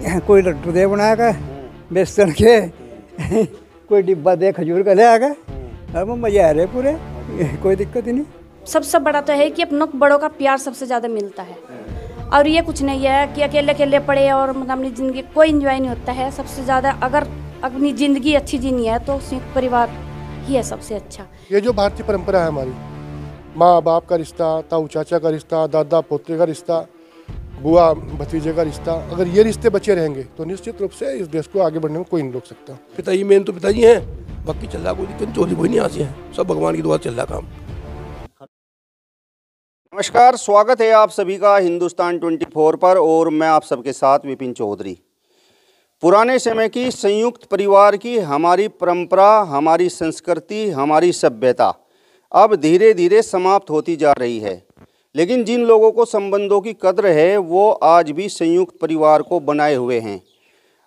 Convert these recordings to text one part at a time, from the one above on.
कोई लड्डू दे बना के बेसन के कोई डिब्बा दे खजूर का ले आके, अब मजे आ रहे पूरे, कोई दिक्कत ही नहीं। सबसे बड़ा तो है कि अपनों बड़ों का प्यार सबसे ज़्यादा मिलता है, और ये कुछ नहीं है कि अकेले अकेले पड़े और मतलब अपनी ज़िंदगी कोई एंजॉय नहीं होता है। सबसे ज़्यादा अगर अपनी ज़िंदगी अच्छी जीनी है तो संयुक्त परिवार ही है सबसे अच्छा। ये जो भारतीय परंपरा है हमारी, माँ बाप का रिश्ता, ताऊ चाचा का रिश्ता, दादा पोते का रिश्ता, बुआ भतीजे का रिश्ता, अगर ये रिश्ते बचे रहेंगे तो निश्चित रूप से इस देश को आगे बढ़ने में कोई नहीं रोक सकता। पिताजी मेन तो पिताजी हैं, बाकी चल रहा कोई दिक्कत चोरी कोई नहीं आती है, सब भगवान की दुआ चल रहा काम। नमस्कार, स्वागत है आप सभी का हिंदुस्तान 24 पर और मैं आप सबके साथ विपिन चौधरी। पुराने समय की संयुक्त परिवार की हमारी परंपरा, हमारी संस्कृति, हमारी सभ्यता अब धीरे धीरे समाप्त होती जा रही है, लेकिन जिन लोगों को संबंधों की कद्र है वो आज भी संयुक्त परिवार को बनाए हुए हैं।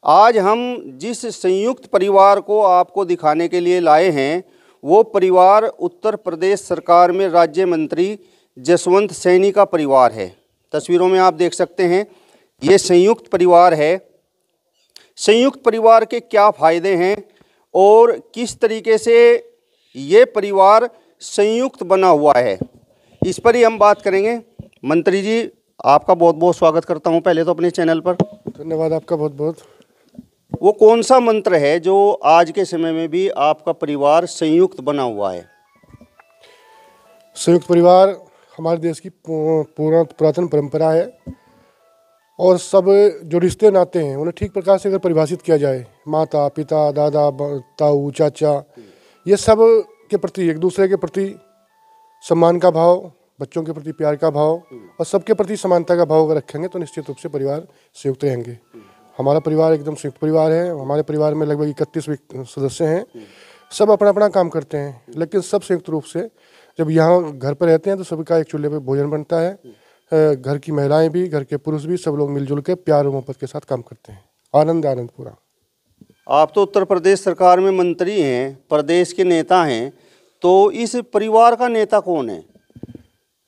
आज हम जिस संयुक्त परिवार को आपको दिखाने के लिए लाए हैं वो परिवार उत्तर प्रदेश सरकार में राज्य मंत्री जसवंत सैनी का परिवार है। तस्वीरों में आप देख सकते हैं ये संयुक्त परिवार है। संयुक्त परिवार के क्या फ़ायदे हैं और किस तरीके से ये परिवार संयुक्त बना हुआ है, इस पर ही हम बात करेंगे। मंत्री जी, आपका बहुत बहुत स्वागत करता हूं पहले तो अपने चैनल पर। धन्यवाद आपका बहुत बहुत। वो कौन सा मंत्र है जो आज के समय में भी आपका परिवार संयुक्त बना हुआ है? संयुक्त परिवार हमारे देश की पुरातन परंपरा है और सब जो रिश्ते नाते हैं उन्हें ठीक प्रकार से अगर परिभाषित किया जाए, माता पिता दादा ताऊ चाचा, ये सब के प्रति एक दूसरे के प्रति सम्मान का भाव, बच्चों के प्रति प्यार का भाव और सबके प्रति समानता का भाव अगर रखेंगे तो निश्चित रूप से परिवार संयुक्त रहेंगे। हमारा परिवार एकदम संयुक्त परिवार है। हमारे परिवार में लगभग 31 सदस्य हैं। सब अपना अपना काम करते हैं, लेकिन सब संयुक्त रूप से जब यहाँ घर पर रहते हैं तो सभी का एक चूल्हे पर भोजन बनता है। घर की महिलाएं भी, घर के पुरुष भी, सब लोग मिलजुल के प्यार और मोहब्बत के साथ काम करते हैं। आनंद आनंद पूरा। आप तो उत्तर प्रदेश सरकार में मंत्री हैं, प्रदेश के नेता हैं, तो इस परिवार का नेता कौन है?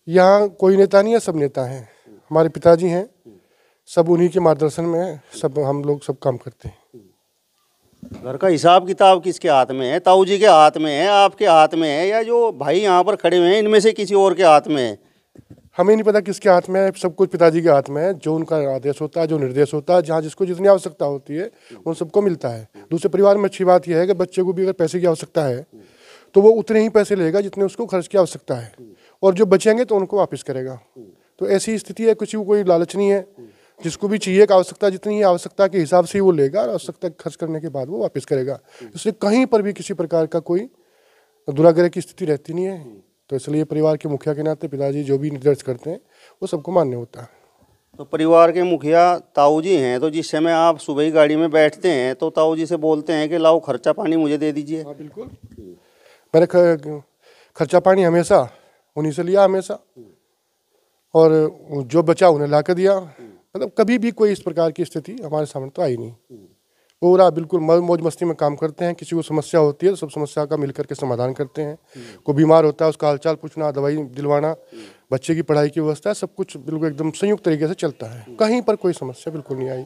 यहाँ कोई नेता नहीं है, सब नेता हैं। हमारे पिताजी हैं, सब उन्हीं के मार्गदर्शन में सब हम लोग सब काम करते हैं। घर का हिसाब किताब किसके हाथ में है? ताऊ जी के हाथ में है, आपके हाथ में है, या जो भाई यहाँ पर खड़े हुए हैं इनमें से किसी और के हाथ में है? हमें नहीं पता किसके हाथ में है, सब कुछ पिताजी के हाथ में है। जो उनका आदेश होता है, जो निर्देश होता है, जहाँ जिसको जितनी आवश्यकता होती है उन सबको मिलता है। दूसरे परिवार में अच्छी बात यह है कि बच्चे को भी अगर पैसे की आवश्यकता है तो वो उतने ही पैसे लेगा जितने उसको खर्च की आवश्यकता है, और जो बचेंगे तो उनको वापस करेगा। तो ऐसी स्थिति है, किसी को कोई लालच नहीं है। जिसको भी चाहिए कि आवश्यकता जितनी है आवश्यकता के हिसाब से ही वो लेगा और आवश्यकता खर्च करने के बाद वो वापस करेगा। इसलिए कहीं पर भी किसी प्रकार का कोई दुराग्रह की स्थिति रहती नहीं है। तो इसलिए परिवार के मुखिया के नाते पिताजी जो भी निर्देश करते हैं वो सबको मान्य होता है। तो परिवार के मुखिया ताऊ जी हैं, तो जिस समय आप सुबह ही गाड़ी में बैठते हैं तो ताऊ जी से बोलते हैं कि लाओ खर्चा पानी मुझे दे दीजिए? हाँ बिल्कुल, मैंने खर्चा पानी हमेशा उन्हीं से लिया हमेशा, और जो बचा उन्हें ला कर दिया। मतलब कभी भी कोई इस प्रकार की स्थिति हमारे सामने तो आई नहीं। पूरा बिल्कुल मौज मस्ती में काम करते हैं। किसी को समस्या होती है तो सब समस्या का मिलकर के समाधान करते हैं। कोई बीमार होता है उसका हालचाल पूछना, दवाई दिलवाना, बच्चे की पढ़ाई की व्यवस्था, सब कुछ बिल्कुल एकदम संयुक्त तरीके से चलता है। कहीं पर कोई समस्या बिल्कुल नहीं आई,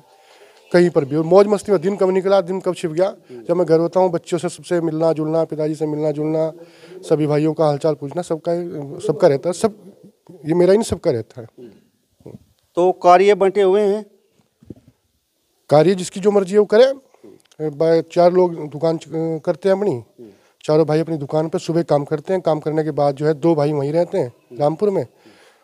कहीं पर भी। और मौज मस्ती में दिन कब निकला, दिन कब छिप गया। जब मैं घर होता हूँ बच्चों से सबसे मिलना जुलना, पिताजी से मिलना जुलना, सभी भाइयों का हालचाल पूछना, सबका रहता है। सब ये मेरा ही नहीं, सबका रहता है। तो कार्य बंटे हुए हैं, कार्य जिसकी जो मर्जी है वो करे। 4 लोग दुकान करते हैं अपनी, चारों भाई अपनी दुकान पर सुबह काम करते हैं। काम करने के बाद जो है 2 भाई वहीं रहते हैं रामपुर में,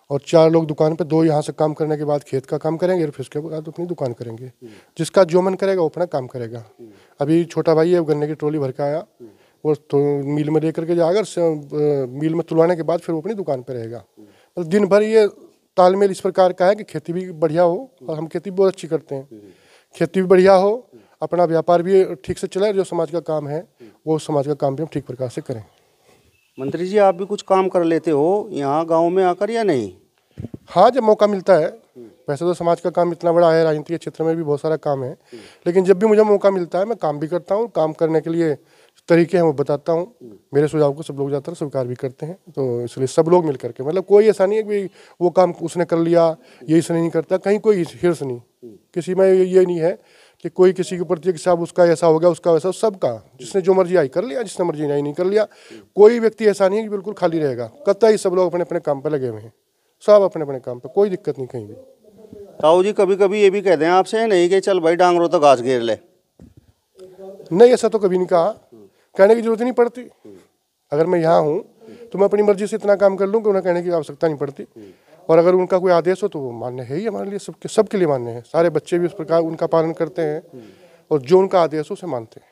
और 4 लोग दुकान पे, 2 यहाँ से काम करने के बाद खेत का काम करेंगे, फिर उसके बाद अपनी दुकान करेंगे। जिसका जो मन करेगा वो अपना काम करेगा। अभी छोटा भाई है, गन्ने की ट्रॉली भर के आया, वो तो मिल में दे करके जाएगा, मिल में तुलवाने के बाद फिर वो अपनी दुकान पर रहेगा। मतलब दिन भर ये तालमेल इस प्रकार का है कि खेती भी बढ़िया हो, और हम खेती बहुत अच्छी करते हैं, खेती भी बढ़िया हो, अपना व्यापार भी ठीक से चले, जो समाज का काम है वो समाज का काम भी हम ठीक प्रकार से करें। मंत्री जी, आप भी कुछ काम कर लेते हो यहाँ गांव में आकर या नहीं? हाँ, जब मौका मिलता है। वैसे तो समाज का काम इतना बड़ा है, राजनीति के क्षेत्र में भी बहुत सारा काम है, लेकिन जब भी मुझे मौका मिलता है मैं काम भी करता हूँ। काम करने के लिए तरीके हैं वो बताता हूँ। मेरे सुझाव को सब लोग ज़्यादातर स्वीकार भी करते हैं, तो इसलिए सब लोग मिल करके, मतलब कोई ऐसा नहीं है कि वो काम उसने कर लिया ये इसने नहीं करता, कहीं कोई हिर्स नहीं, किसी में ये नहीं है कि कोई किसी के प्रति कि साहब उसका ऐसा हो गया उसका वैसा, सबका जिसने जो मर्जी आई कर लिया, जिसने मर्जी नहीं कर लिया। कोई व्यक्ति ऐसा नहीं है कि बिल्कुल खाली रहेगा, कतई सब लोग अपने अपने काम पर लगे हुए हैं, सब अपने अपने काम पर, कोई दिक्कत नहीं कहीं भी। ताऊ जी कभी कभी ये भी कहते हैं आपसे नहीं कि चल भाई डांगरों तो घास घेर ले? नहीं, ऐसा तो कभी नहीं कहा, कहने की जरूरत नहीं पड़ती। अगर मैं यहाँ हूँ तो मैं अपनी मर्जी से इतना काम कर लूँ कि उन्हें कहने की आवश्यकता नहीं पड़ती। और अगर उनका कोई आदेश हो तो वो मान्य है ही हमारे लिए, सबके लिए मान्य है। सारे बच्चे भी उस प्रकार उनका पालन करते हैं और जो उनका आदेश हो उसे मानते हैं।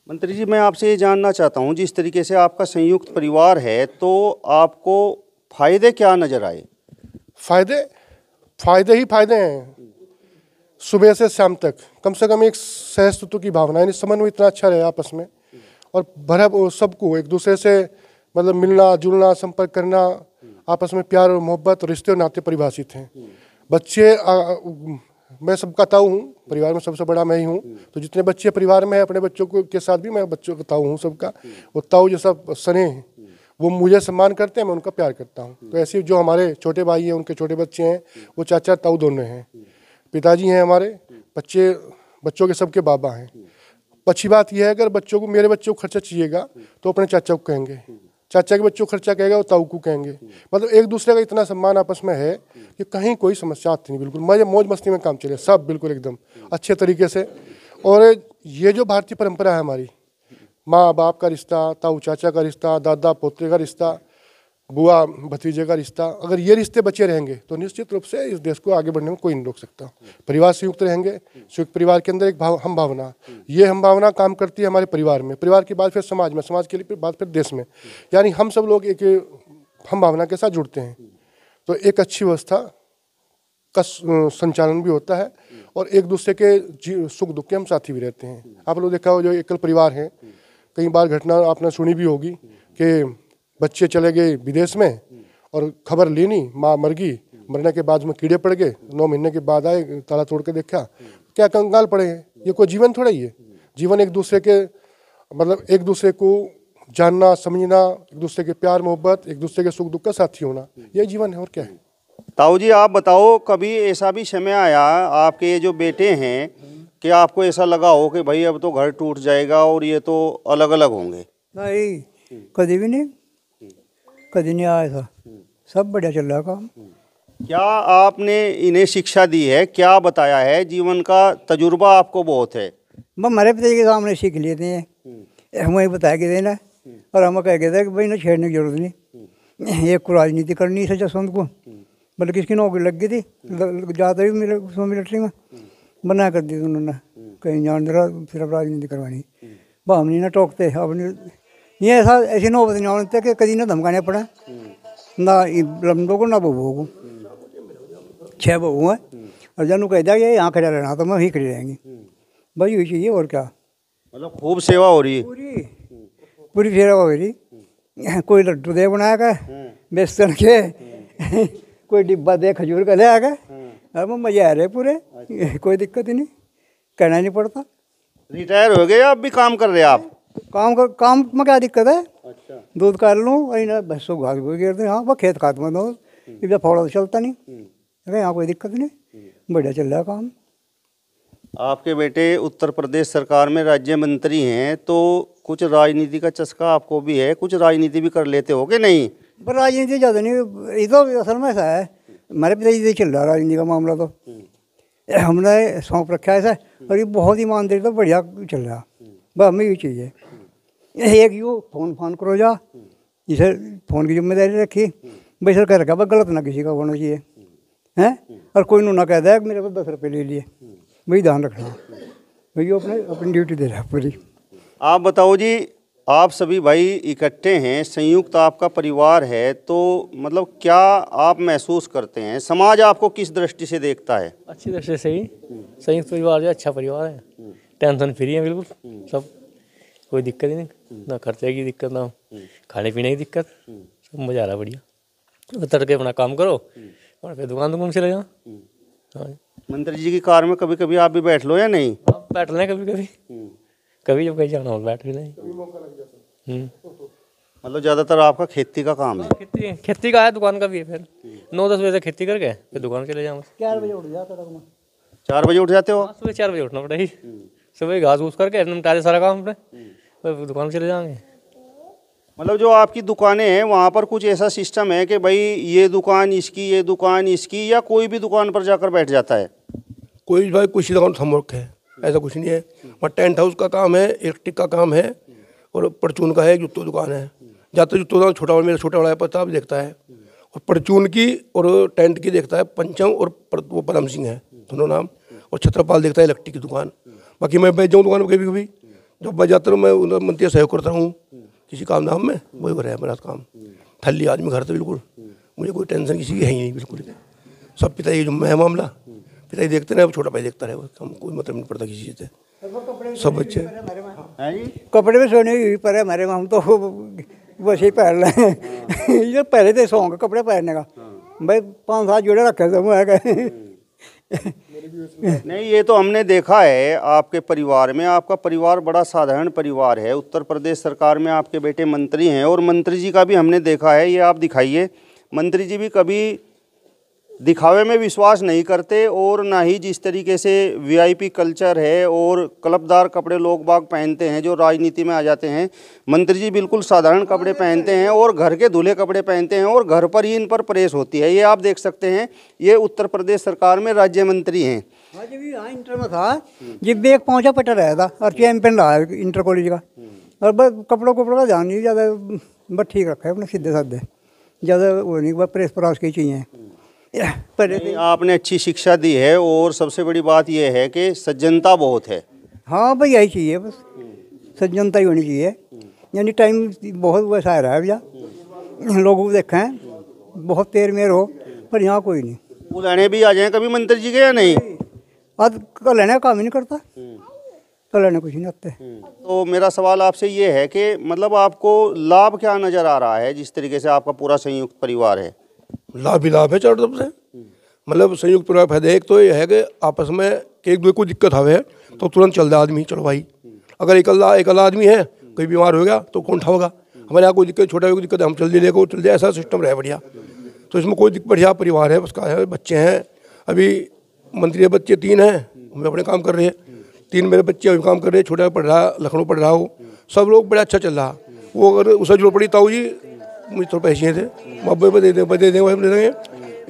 मंत्री जी मैं आपसे ये जानना चाहता हूँ, जिस तरीके से आपका संयुक्त परिवार है तो आपको फायदे क्या नजर आए? फायदे ही फायदे हैं। सुबह से शाम तक कम से कम एक सहस्तित्व की भावना, यानी समन्वय इतना अच्छा रहे आपस में, और भरा सबको एक दूसरे से मतलब मिलना जुलना संपर्क करना, आपस में प्यार और मोहब्बत और रिश्ते और नाते परिभाषित हैं। बच्चे मैं सबका ताऊ हूँ, परिवार में सबसे बड़ा मैं ही हूँ, तो जितने बच्चे परिवार में हैं अपने बच्चों को के साथ भी मैं बच्चों का ताऊ हूँ सबका। वो ताऊ जैसा स्नेह, वो मुझे सम्मान करते हैं, मैं उनका प्यार करता हूँ। तो ऐसे जो हमारे छोटे भाई हैं उनके छोटे बच्चे हैं, वो चाचा ताऊ दोनों हैं। पिताजी हैं हमारे, बच्चों के सबके बाबा हैं। अच्छी बात यह है अगर बच्चों को, मेरे बच्चों को खर्चा चाहिएगा तो अपने चाचा को कहेंगे, चाचा के बच्चों को खर्चा कहेगा वो ताऊ को कहेंगे। मतलब एक दूसरे का इतना सम्मान आपस में है कि कहीं कोई समस्या आती नहीं, बिल्कुल मजे मौज मस्ती में काम चले सब बिल्कुल एकदम अच्छे तरीके से। और ये जो भारतीय परंपरा है हमारी, माँ बाप का रिश्ता, ताऊ चाचा का रिश्ता, दादा पोते का रिश्ता, बुआ भतीजे का रिश्ता, अगर ये रिश्ते बचे रहेंगे तो निश्चित रूप से इस देश को आगे बढ़ने में कोई नहीं रोक सकता। परिवार संयुक्त रहेंगे, संयुक्त परिवार के अंदर एक हम भावना, ये हम भावना काम करती है हमारे परिवार में, परिवार के बाद फिर समाज में, समाज के लिए बाद फिर देश में, यानी हम सब लोग एक हम भावना के साथ जुड़ते हैं। तो एक अच्छी व्यवस्था का संचालन भी होता है और एक दूसरे के सुख दुख के हम साथी भी रहते हैं। आप लोग देखा हो जो एकल परिवार हैं, कई बार घटना आपने सुनी भी होगी कि बच्चे चले गए विदेश में और खबर लेनी, माँ मर गई, मरने के बाद में कीड़े पड़ गए, 9 महीने के बाद आए, ताला तोड़ के देखा, क्या कंगाल पड़े हैं। ये कोई जीवन थोड़ा ही है। जीवन एक दूसरे के मतलब एक दूसरे को जानना समझना, एक दूसरे के प्यार मोहब्बत, एक दूसरे के सुख दुख का साथी होना, यही जीवन है और क्या है। ताऊ जी आप बताओ, कभी ऐसा भी समय आया आपके ये जो बेटे हैं कि आपको ऐसा लगा हो कि भाई अब तो घर टूट जाएगा और ये तो अलग अलग होंगे? नहीं, कभी भी नहीं, कभी नहीं आया था, सब बढ़िया चल रहा काम। क्या आपने इन्हें शिक्षा दी है, क्या बताया है? जीवन का तजुर्बा आपको बहुत है। हमारे पिताजी के सामने सीख लेते हैं, हमें बताया कि देना और हम कह गए थे कि भाई ना छेड़ने की जरूरत नहीं, एक को राजनीति करनी है जसवंत को, बल्कि इसकी नौकरी लग गई थी, ज़्यादा भी मिलिट्री में बना कर दी उन्होंने, कहीं जान दे रहा सिर्फ राजनीति करवानी। वह हम नहीं ना टोकते, अब ये ऐसी नौबत नहीं होने कि कभी ना धमकाने पड़ा ना लंडो को ना बहू को, 6 बहू हैं और जानू कह दिया कि यहाँ खड़ा रहना तो मैं वहीं खड़ी रहेंगी, बस यही चाहिए और क्या। मतलब खूब सेवा हो रही है, पूरी सेवा हो रही। कोई लड्डू दे बनाया बेसन के, कोई डिब्बा दे खजूर का ले आ गए, अब मजे आ रहे पूरे, कोई दिक्कत ही नहीं, कहना नहीं पड़ता। रिटायर हो गए अब भी काम कर रहे हैं आप? काम में क्या दिक्कत है? अच्छा, दूध काट लूँ और इन्हें भैंसों घास घूस गिरते, हाँ वह खेत खात में दो, इधर फोड़ा तो चलता नहीं, अरे यहाँ कोई दिक्कत नहीं, बढ़िया चल रहा काम। आपके बेटे उत्तर प्रदेश सरकार में राज्य मंत्री हैं, तो कुछ राजनीति का चस्का आपको भी है, कुछ राजनीति भी कर लेते हो कि नहीं? पर राजनीति ज़्यादा नहीं, ये तो असल में ऐसा है, हमारे पिताजी से चल रहा राजनीति का मामला, तो हमने सौंप रखा है ऐसा, और ये बहुत ईमानदारी तो बढ़िया चल रहा, बस हमें ये चाहिए। एक यू फोन करो जा, जिसे फ़ोन की जिम्मेदारी रखी, भाई सर कह रखा बस गलत ना किसी का होना चाहिए हैं, और कोई ना कह दे मेरे को 10 रुपये ले लिए, वही ध्यान रखना, भैया अपनी ड्यूटी दे रहा है पूरी। आप बताओ जी, आप सभी भाई इकट्ठे हैं, संयुक्त आपका परिवार है, तो मतलब क्या आप महसूस करते हैं, समाज आपको किस दृष्टि से देखता है? अच्छी दृष्टि से ही, संयुक्त परिवार जो अच्छा परिवार है, टेंशन फ्री है बिल्कुल, सब कोई दिक्कत ही नहीं, ना खर्चे की दिक्कत ना खाने पीने की दिक्कत, सब मजा आ रहा है बढ़िया। तो तड़के अपना काम करो और फिर दुकान चले जाओ। हाँ, मंत्री जी की कार में कभी कभी आप भी बैठ लो या नहीं? आप बैठ लें कभी कभी, कभी जब कहीं जाना हो बैठ भी नहीं। मतलब ज़्यादातर आपका खेती का काम है? खेती का है, दुकान का भी है। फिर 9-10 बजे से खेती करके फिर दुकान चले जाऊँ। 4 बजे उठ जाता था। 4 बजे उठ जाते हो? सुबह 4 बजे उठना पड़ेगी। सुबह घास घूस करके निपटा दे सारा काम अपने, फिर दुकान चले जाएंगे। मतलब जो आपकी दुकानें हैं वहाँ पर कुछ ऐसा सिस्टम है कि भाई ये दुकान इसकी, ये दुकान इसकी, या कोई भी दुकान पर जाकर बैठ जाता है? कोई भाई कुछ दुकान थम रखे है, ऐसा कुछ नहीं है। वहाँ टेंट हाउस का काम है, इलेक्ट्रिक का काम है, और परचून का है, जूतों दुकान है। ज़्यादातर जूतों का छोटा वाला, मेरा छोटा वाला है प्रताप देखता है, और परचून की और टेंट की देखता है पंचम, और वो परम सिंह है दोनों नाम, और छत्रपाल देखता है इलेक्ट्रिक की दुकान। बाकी मैं बैठ जाऊँ दुकान पर कभी कभी, जब मैं जाता हूँ मैं मंत्री सहयोग करता हूँ किसी काम धाम में, वही हो रहा है मेरा काम। थल्ली आदमी घर तो बिल्कुल, मुझे कोई टेंशन किसी की है ही नहीं बिल्कुल। सब पिताजी जो है मामला, पिताजी देखते रहे, छोटा भाई देखता रहे, हम कोई मतलब नहीं पड़ता किसी चीज़ से। सब बच्चे कपड़े में सोने हुई पर है हमारे में, हम तो बस ही पहन रहे हैं। ये पहले थे शौक कपड़े पहनने का, भाई 5-7 जोड़े रखे थे मैं। नहीं, ये तो हमने देखा है आपके परिवार में। आपका परिवार बड़ा साधारण परिवार है। उत्तर प्रदेश सरकार में आपके बेटे मंत्री हैं, और मंत्री जी का भी हमने देखा है। ये आप दिखाइए, मंत्री जी भी कभी दिखावे में विश्वास नहीं करते, और ना ही जिस तरीके से वीआईपी कल्चर है और क्लबदार कपड़े लोग बाग पहनते हैं जो राजनीति में आ जाते हैं, मंत्री जी बिल्कुल साधारण कपड़े पहनते हैं और घर के धुले कपड़े पहनते हैं, और घर पर ही इन पर प्रेस होती है। ये आप देख सकते हैं, ये उत्तर प्रदेश सरकार में राज्य मंत्री हैं। हाँ जी, भी हाँ इंटर में था, जब भी एक पहुँचा पटा रहा था, और चैंपियन रहा है इंटर कॉलेज का। और बस कपड़ों का ध्यान नहीं ज़्यादा, बस ठीक रखा है अपने सीधे साधे, ज़्यादा वो नहीं, बस प्रेस परास की चाहिए। नहीं, आपने अच्छी शिक्षा दी है, और सबसे बड़ी बात यह है कि सज्जनता बहुत है। हाँ भाई, यही चाहिए बस, सज्जनता ही होनी चाहिए। यानी टाइम बहुत वैसा आ रहा है भैया, लोगों को देखा है बहुत तेर मेर हो, पर यहाँ कोई नहीं। बुलाने भी आ जाए कभी मंत्री जी के, या नहीं? आज कल लेने काम ही नहीं करता, कल लेने कुछ नहीं आते। तो मेरा सवाल आपसे ये है कि मतलब आपको लाभ क्या नज़र आ रहा है जिस तरीके से आपका पूरा संयुक्त परिवार है? लाभ ही लाभ है चारों तरफ से। मतलब संयुक्त परिवार फायदे, एक तो ये है कि आपस में एक दूसरे को दिक्कत आवे तो तुरंत चल जाए आदमी, चलो भाई। अगर एक अल्लाह आदमी है, कोई बीमार हो गया तो कौन उठाओगा? हमारे यहाँ कोई दिक्कत, छोटा कोई दिक्कत है, हम जल्दी लेकर चल जाए, ऐसा सिस्टम रहे बढ़िया। तो इसमें कोई बढ़िया परिवार है, उसका है, बच्चे हैं। अभी मंत्री के बच्चे 3 हैं, हम अपने काम कर रहे हैं। 3 मेरे बच्चे अभी काम कर रहे हैं, छोटा पढ़ रहा, लखनऊ पढ़ रहा हो, सब लोग बड़ा अच्छा चल रहा। वो अगर उसे जरूरत पड़ी ताऊ जी मुझे थोड़े पैसे थे, मब्बे पर दे देंगे, वही दे देंगे।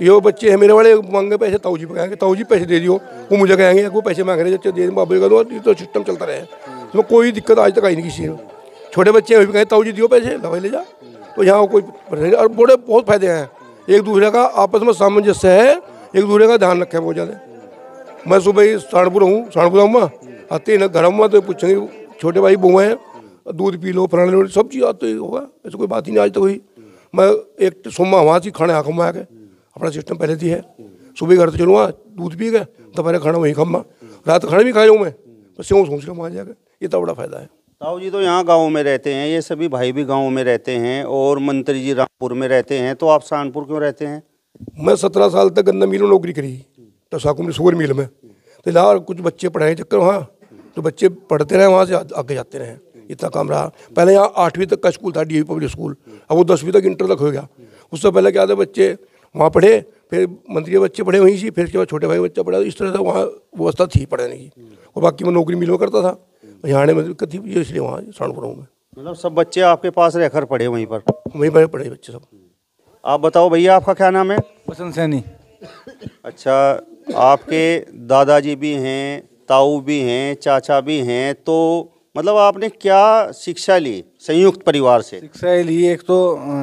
ये बच्चे हैं मेरे वाले, मांगे पैसे ताऊ जी पे कहेंगे, ताऊ जी पैसे दे दियो, वो मुझे कहेंगे वो पैसे मांग रहे दे दें बाबे का, तो सिस्टम चलता रहे। इसमें कोई दिक्कत आज तक आई नहीं किसी में। छोटे बच्चे हैं, वही कहें ताऊ जी दियो पैसे, लवाई ले जा। तो यहाँ कोई, और बड़े बहुत फायदे हैं। एक दूसरे का आपस में सामंजस्य है, एक दूसरे का ध्यान रखें बहुत ज़्यादा। मैं सुबह ही सहारनपुर हूँ, सहारनपुर आऊँगा, आते ही ना घर आऊँगा तो पूछेंगे छोटे भाई बउआ हैं, दूध पी लो, फलाने लो, सब चीज़ आते होगा, ऐसा कोई बात ही नहीं आज तक हुई। मैं एक सोमा वहाँ से खाने आँखों में आके अपना सिस्टम पहले थी है, सुबह घर से चलूँगा, दूध पी गए, दोपहर खाना वहीं खम्मा, रात खाना भी खा जाऊँ मैं, बस सेव सोच के वहाँ जाकर, ये तो बड़ा फायदा है। ताऊ जी तो यहाँ गांव में रहते हैं, ये सभी भाई भी गांव में रहते हैं, और मंत्री जी रामपुर में रहते हैं, तो आप सहारनपुर क्यों रहते हैं? मैं 17 साल तक गन्ना मिल में नौकरी करी, तो साकुम शुगर मिल में। तो लाल कुछ बच्चे पढ़ाए चक्कर वहाँ, तो बच्चे पढ़ते रहे, वहाँ से आगे जाते रहे, इतना काम रहा। पहले यहाँ 8वीं तक का स्कूल था, DAV पब्लिक स्कूल, अब वो 10वीं तक इंटर तक हो गया। उससे पहले क्या था, बच्चे वहाँ पढ़े, फिर मंत्री के बच्चे पढ़े वहीं से, फिर उसके बाद छोटे भाई बच्चा पढ़ा, इस तरह से वहाँ व्यवस्था थी पढ़ने की। और बाकी मैं नौकरी मिल में करता था, यहाँ आने में दिक्कत थी, इसलिए वहाँ सहारनपुर हूँ मैं। मतलब सब बच्चे आपके पास रहकर पढ़े वहीं पर? वहीं पर पढ़े बच्चे सब। आप बताओ भैया, आपका क्या नाम है? बसंत सैनी। अच्छा, आपके दादाजी भी हैं, ताऊ भी हैं, चाचा भी हैं, तो मतलब आपने क्या शिक्षा ली संयुक्त परिवार से? शिक्षा ली, एक तो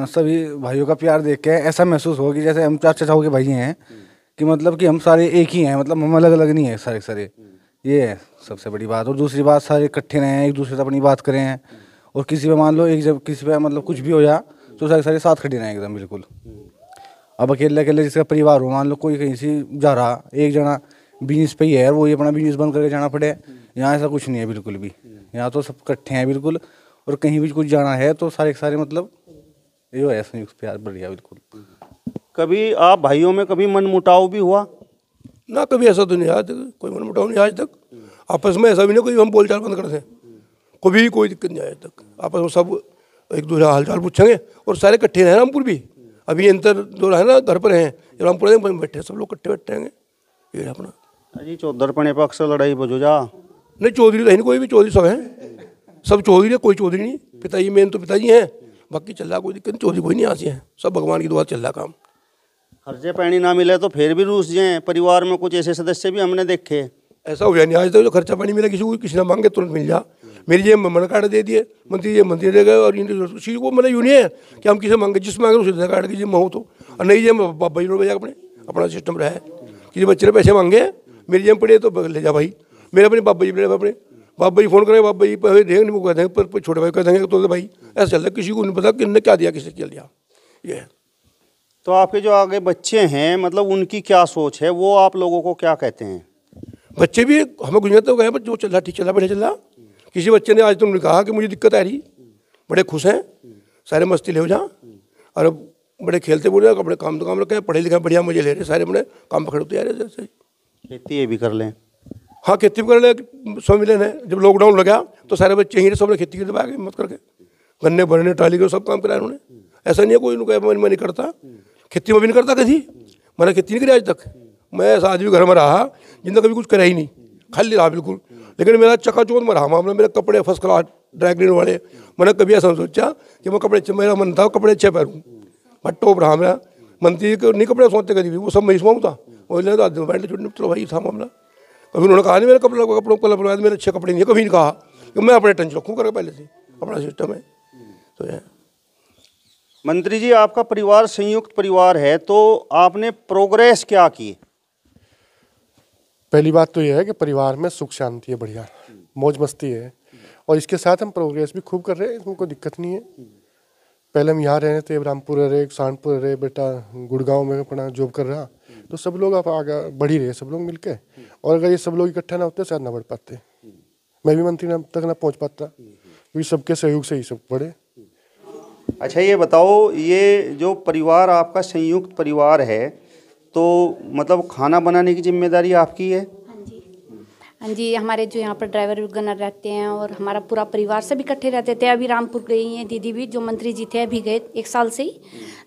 सभी भाइयों का प्यार देख के ऐसा महसूस हो कि जैसे हम चाचा चाचा के भाई हैं, कि मतलब कि हम सारे एक ही हैं, मतलब हम अलग अलग नहीं है सारे। ये है सबसे बड़ी बात। और दूसरी बात, सारे इकट्ठे रहे हैं, एक दूसरे से अपनी बात करें हैं, और किसी पे मान लो एक जब किसी पे मतलब कुछ भी हो जा तो सारे साथ खड़े रहें एकदम बिल्कुल। अब अकेले जिसका परिवार हो, मान लो कोई कहीं से जा रहा, एक जना बिजनेस पे ही है, वो ही अपना बिजनेस बंद करके जाना पड़े, यहाँ ऐसा कुछ नहीं है बिल्कुल भी। यहाँ तो सब इकट्ठे हैं बिल्कुल, और कहीं भी कुछ जाना है तो सारे मतलब ये है संयुक्त प्यार बढ़िया बिल्कुल। कभी आप भाइयों में कभी मनमुटाव भी हुआ? ना, कभी ऐसा तो नहीं आज तक, कोई मनमुटाव नहीं आज तक। आपस में ऐसा भी नहीं कोई हम बोलचाल बंद करते, कभी कोई दिक्कत नहीं आया आज तक। आपस में सब एक दूसरे हाल चाल पूछेंगे और सारे इकट्ठे रहे रामपुर भी। अभी अंतर जो है ना घर पर हैं, रामपुर में बैठे सब लोग इकट्ठे बैठे हैं। ये है अपना अजी चौधरपने पर अक्सर लड़ाई बजो जा नहीं, चौधरी तो है नहीं कोई भी, चौधरी सब हैं, सब चौधरी है, कोई चौधरी नहीं। पिताजी मेन तो पिताजी हैं, बाकी चल रहा कोई दिक्कत नहीं, चौधरी कोई नहीं आती है, सब भगवान की दुआ चल रहा काम। खर्चे पानी ना मिले तो फिर भी रूस जाए। परिवार में कुछ ऐसे सदस्य भी हमने देखे ऐसा हो गया नहीं आज तक जो खर्चा पानी मिला किसी को, किसी ने मांगे तुरंत मिल जा। मेरी जेब में मन कार्ड दे दिए मंत्री जी, मंत्री दे गए। और किसी को मतलब यूँ नहीं है कि हम किसी मांगे, जिस मांगे उसे कार्ड की जेब में हो तो, और नहीं जेब में बाबा जी भैया अपना सिस्टम रहा है। किसी बच्चे ने पैसे मांगे मेरी जेब पड़े तो ले जा भाई, मेरे अपने बाबा जी अपने बाबा जी फोन करेंगे, बाबा जी पैसे देंगे नहीं, वो कह देंगे पर छोटे भाई कह देंगे तो भाई ऐसा चल रहा है। किसी को नहीं पता किसने क्या दिया, किसने क्या दिया। ये है। तो आपके जो आगे बच्चे हैं मतलब उनकी क्या सोच है, वो आप लोगों को क्या कहते हैं? बच्चे भी हमें गुजरते तो गए, जो चल रहा ठीक चल रहा, बढ़िया चल रहा। किसी बच्चे ने आज तुमने कहा कि मुझे दिक्कत आ रही, बड़े खुश हैं, सारे मस्ती ले हो जा, और अब बड़े खेलते बोले, बड़े काम तो काम रखे, पढ़े लिखे बढ़िया मुझे ले रहे, सारे बड़े काम पकड़ होते आ रहे जैसे। खेती ये भी कर लें? हाँ खेती भी कर ले, सब मिले हैं। जब लॉकडाउन लगा तो सारे बच्चे ही सब ने खेती की दबा के मत करके गन्ने भरने टाली के सब काम कराया उन्होंने। ऐसा नहीं है कोई उनको मैं नहीं करता, खेती में भी नहीं करता कभी, मैंने खेती नहीं करी आज तक। मैं ऐसा आदमी घर में रहा जिनका कभी कुछ करा ही नहीं, खाली रहा बिल्कुल। लेकिन मेरा चकाचौंध में रहा मामला, मेरे कपड़े फर्स्ट क्लास ड्राई क्लीन वाले। मैंने कभी ऐसा सोचा कि मैं कपड़े, मेरा मन था कपड़े अच्छे पहनूँ, बट टॉप रहा मेरा। मंत्री को नहीं कपड़े सोचते कभी भी, वो सब मैं इसमाऊँ था, वो ले बैठ छुट्टी, चलो भाई था मामला। कभी उन्होंने कहा नहीं मेरे कपड़ों को लगवाया, मेरे अच्छे कपड़े नहीं है, कभी नहीं कहा कि मैं अपने टेंशन रखूँ करके, पहले से अपना सिस्टम है। तो है मंत्री जी, आपका परिवार संयुक्त परिवार है, तो आपने प्रोग्रेस क्या की? पहली बात तो यह है कि परिवार में सुख शांति है, बढ़िया मौज मस्ती है, और इसके साथ हम प्रोग्रेस भी खूब कर रहे हैं, इसमें कोई दिक्कत नहीं है। पहले हम यहाँ रहे थे, रामपुर रहे, सहारनपुर रहे, बेटा गुड़गांव में अपना जॉब कर रहा, तो सब लोग आप आगे बढ़ ही रहे सब लोग मिलके। और अगर ये सब लोग इकट्ठा ना होते शायद ना बढ़ पाते, मैं भी मंत्री तक ना पहुँच पाता, क्योंकि सबके सहयोग से ही सब बढ़े। अच्छा ये बताओ, ये जो परिवार आपका संयुक्त परिवार है, तो मतलब खाना बनाने की जिम्मेदारी आपकी है? हाँ जी, हमारे जो यहाँ पर ड्राइवर गनर रहते हैं और हमारा पूरा परिवार सब इकट्ठे रहते थे। अभी रामपुर गई हैं दीदी भी, जो मंत्री जी थे अभी गए 1 साल से ही,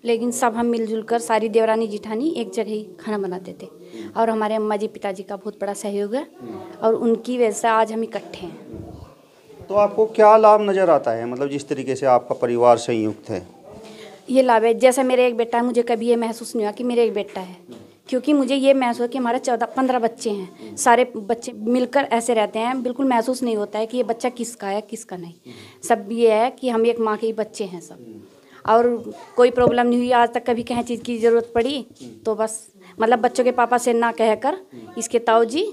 लेकिन सब हम मिलजुल कर सारी देवरानी जिठानी एक जगह ही खाना बनाते थे। और हमारे अम्मा जी पिताजी का बहुत बड़ा सहयोग है और उनकी वजह से आज हम इकट्ठे हैं। तो आपको क्या लाभ नज़र आता है, मतलब जिस तरीके से आपका परिवार संयुक्त है? ये लाभ है, जैसे मेरे एक बेटा है, मुझे कभी ये महसूस नहीं हुआ कि मेरे एक बेटा है, क्योंकि मुझे ये महसूस है कि हमारे 14-15 बच्चे हैं, सारे बच्चे मिलकर ऐसे रहते हैं, बिल्कुल महसूस नहीं होता है कि ये बच्चा किसका है किसका नहीं। सब ये है कि हम एक माँ के ही बच्चे हैं सब, और कोई प्रॉब्लम नहीं हुई आज तक। कभी कहीं चीज़ की ज़रूरत पड़ी तो बस मतलब बच्चों के पापा से ना कहकर इसके ताऊ जी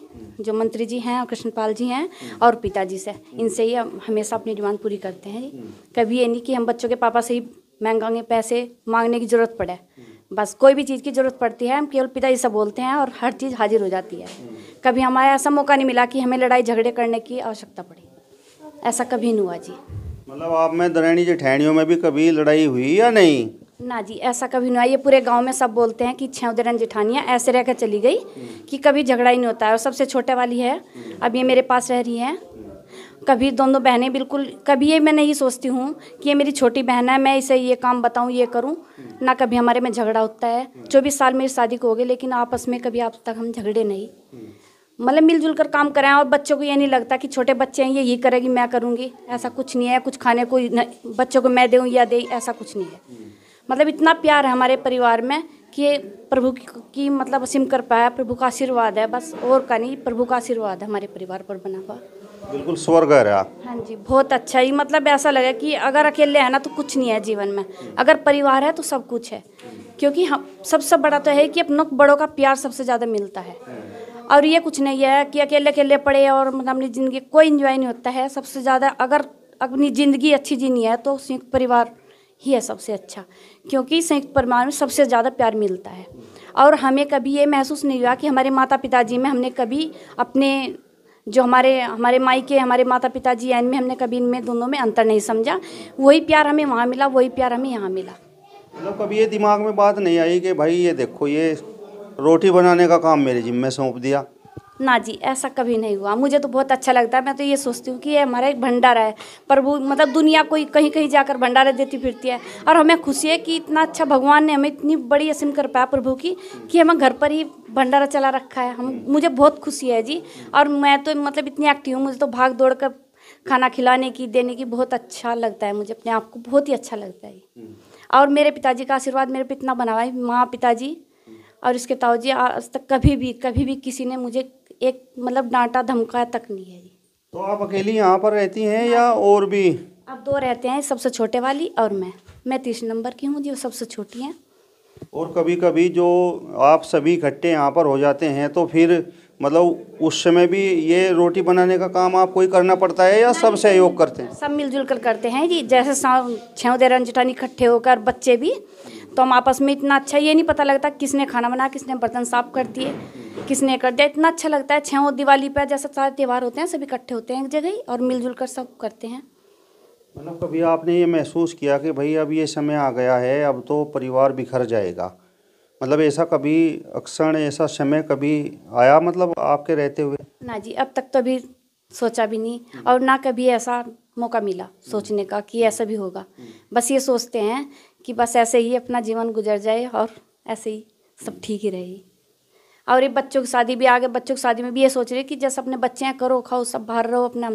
जो मंत्री जी हैं और कृष्णपाल जी हैं और पिताजी से, इनसे ही हम हमेशा अपनी डिमांड पूरी करते हैं। कभी ये नहीं कि हम बच्चों के पापा से ही महंगे पैसे मांगने की ज़रूरत पड़े। बस कोई भी चीज़ की ज़रूरत पड़ती है हम केवल पिताजी से बोलते हैं और हर चीज़ हाजिर हो जाती है। कभी हमारा ऐसा मौका नहीं मिला कि हमें लड़ाई झगड़े करने की आवश्यकता पड़ी, ऐसा कभी नहीं हुआ जी। मतलब आप में दरानी जेठानियों में भी कभी लड़ाई हुई या नहीं? ना जी, ऐसा कभी नहीं हुआ। ये पूरे गांव में सब बोलते हैं कि 6 दरानी जेठानियाँ ऐसे रहकर चली गई कि कभी झगड़ा ही नहीं होता है। और सबसे छोटे वाली है, अब ये मेरे पास रह रही है। कभी दोनों बहनें बिल्कुल, कभी ये मैं नहीं सोचती हूँ कि ये मेरी छोटी बहन है, मैं इसे ये काम बताऊँ ये करूँ ना। कभी हमारे में झगड़ा होता है। 24 साल मेरी शादी को हो गए, लेकिन आपस में कभी आज तक हम झगड़े नहीं, मतलब मिलजुल कर काम कराएं। और बच्चों को ये नहीं लगता कि छोटे बच्चे हैं ये करेगी मैं करूँगी, ऐसा कुछ नहीं है। कुछ खाने को बच्चों को मैं दूँ या दे, ऐसा कुछ नहीं है। मतलब इतना प्यार है हमारे परिवार में कि प्रभु की मतलब असीम कर पाया, प्रभु का आशीर्वाद है बस, और का नहीं, प्रभु का आशीर्वाद है हमारे परिवार पर बना हुआ। बिल्कुल स्वर्ग है आप। हाँ जी, बहुत अच्छा ही, मतलब ऐसा लगा कि अगर अकेले है ना तो कुछ नहीं है जीवन में, अगर परिवार है तो सब कुछ है। क्योंकि हम सबसे बड़ा तो है कि अपनों बड़ों का प्यार सबसे ज़्यादा मिलता है। और ये कुछ नहीं है कि अकेले अकेले पड़े और मतलब अपनी ज़िंदगी कोई इन्जॉय नहीं होता है। सबसे ज़्यादा अगर अपनी ज़िंदगी अच्छी जीनी है तो संयुक्त परिवार ही है सबसे अच्छा, क्योंकि संयुक्त परिवार में सबसे ज़्यादा प्यार मिलता है। और हमें कभी ये महसूस नहीं हुआ कि हमारे माता पिताजी में हमने कभी अपने जो हमारे मायके हमारे माता पिताजी हैं इनमें हमने कभी इनमें दोनों में अंतर नहीं समझा। वही प्यार हमें वहाँ मिला, वही प्यार हमें यहाँ मिला। मतलब कभी ये दिमाग में बात नहीं आई कि भाई ये देखो ये रोटी बनाने का काम मेरे जिम्मे सौंप दिया, ना जी, ऐसा कभी नहीं हुआ। मुझे तो बहुत अच्छा लगता है। मैं तो ये सोचती हूँ कि ये हमारा एक भंडारा है। प्रभु मतलब दुनिया कोई कहीं कहीं जाकर भंडारा देती फिरती है, और हमें खुशी है कि इतना अच्छा भगवान ने हमें इतनी बड़ी असीम कर पाया प्रभु की, कि हमें घर पर ही भंडारा चला रखा है। हम मुझे बहुत खुशी है जी। और मैं तो मतलब इतनी एक्टिव हूँ, मुझे तो भाग दौड़ कर खाना खिलाने की, देने की बहुत अच्छा लगता है। मुझे अपने आप को बहुत ही अच्छा लगता है। और मेरे पिताजी का आशीर्वाद मेरे पे इतना बना हुआ है, माँ पिताजी और इसके ताऊजी, आज तक कभी भी किसी ने मुझे एक मतलब डांटा धमकाया तक नहीं है जी। तो आप अकेली यहाँ पर रहती हैं या और भी? अब 2 रहते हैं, सबसे छोटे वाली और मैं 30 नंबर की हूँ जी, वो सबसे छोटी हैं। और कभी कभी जो आप सभी इकट्ठे यहाँ पर हो जाते हैं तो फिर मतलब उस समय भी ये रोटी बनाने का काम आपको ही करना पड़ता है या सब सहयोग करते हैं? सब मिलजुल कर करते हैं जी। जैसे छेव देर जेठानी इकट्ठे होकर बच्चे भी, तो हम आपस में इतना अच्छा, ये नहीं पता लगता किसने खाना बनाया, किसने बर्तन साफ कर दिए, किसने कर दिया। इतना अच्छा लगता है। छेव दिवाली पर जैसे सारे त्यौहार होते हैं, सब इकट्ठे होते हैं एक जगह ही और मिलजुल कर सब करते हैं। मतलब कभी आपने ये महसूस किया कि भाई अब ये समय आ गया है, अब तो परिवार बिखर जाएगा, मतलब ऐसा कभी अक्सर ऐसा समय कभी आया मतलब आपके रहते हुए? ना जी, अब तक तो अभी सोचा भी नहीं, और ना कभी ऐसा मौका मिला सोचने का कि ऐसा भी होगा। बस ये सोचते हैं कि बस ऐसे ही अपना जीवन गुजर जाए और ऐसे ही सब ठीक ही रहे। और ये बच्चों की शादी भी आ गए, बच्चों की शादी में भी ये सोच रहे कि जैसे अपने बच्चे हैं, करो खाओ सब बाहर रहो अपने।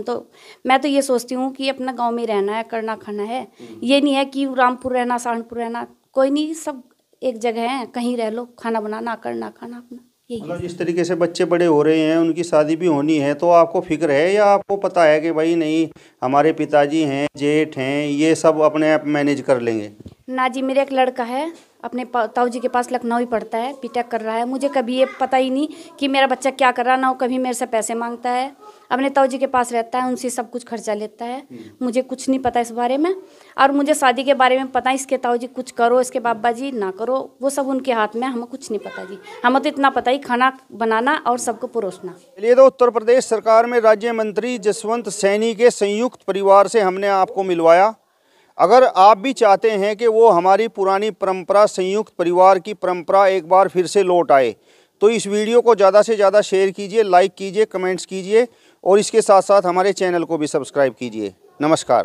मैं तो ये सोचती हूँ कि अपना गांव में रहना है, करना खाना है। ये नहीं है कि रामपुर रहना, सहारनपुर रहना, कोई नहीं, सब एक जगह है, कहीं रह लो, खाना बनाना, करना खाना अपना, यही है। मतलब जिस तरीके से बच्चे बड़े हो रहे हैं, उनकी शादी भी होनी है, तो आपको फिक्र है या आपको पता है कि भाई नहीं हमारे पिताजी हैं, जेठ हैं, ये सब अपने आप मैनेज कर लेंगे? ना जी, मेरा एक लड़का है, अपने ताऊ जी के पास लखनऊ ही पढ़ता है, बीटेक कर रहा है। मुझे कभी ये पता ही नहीं कि मेरा बच्चा क्या कर रहा है, ना वो कभी मेरे से पैसे मांगता है। अपने ताऊ जी के पास रहता है, उनसे सब कुछ खर्चा लेता है। मुझे कुछ नहीं पता इस बारे में। और मुझे शादी के बारे में पता है, इसके ताऊ जी कुछ करो, इसके बाबा जी ना करो, वो सब उनके हाथ में, हमें कुछ नहीं पता जी। हमें तो इतना पता ही खाना बनाना और सबको परोसना। चलिए, तो उत्तर प्रदेश सरकार में राज्य मंत्री जसवंत सैनी के संयुक्त परिवार से हमने आपको मिलवाया। अगर आप भी चाहते हैं कि वो हमारी पुरानी परंपरा, संयुक्त परिवार की परंपरा एक बार फिर से लौट आए, तो इस वीडियो को ज़्यादा से ज़्यादा शेयर कीजिए, लाइक कीजिए, कमेंट्स कीजिए और इसके साथ साथ हमारे चैनल को भी सब्सक्राइब कीजिए। नमस्कार।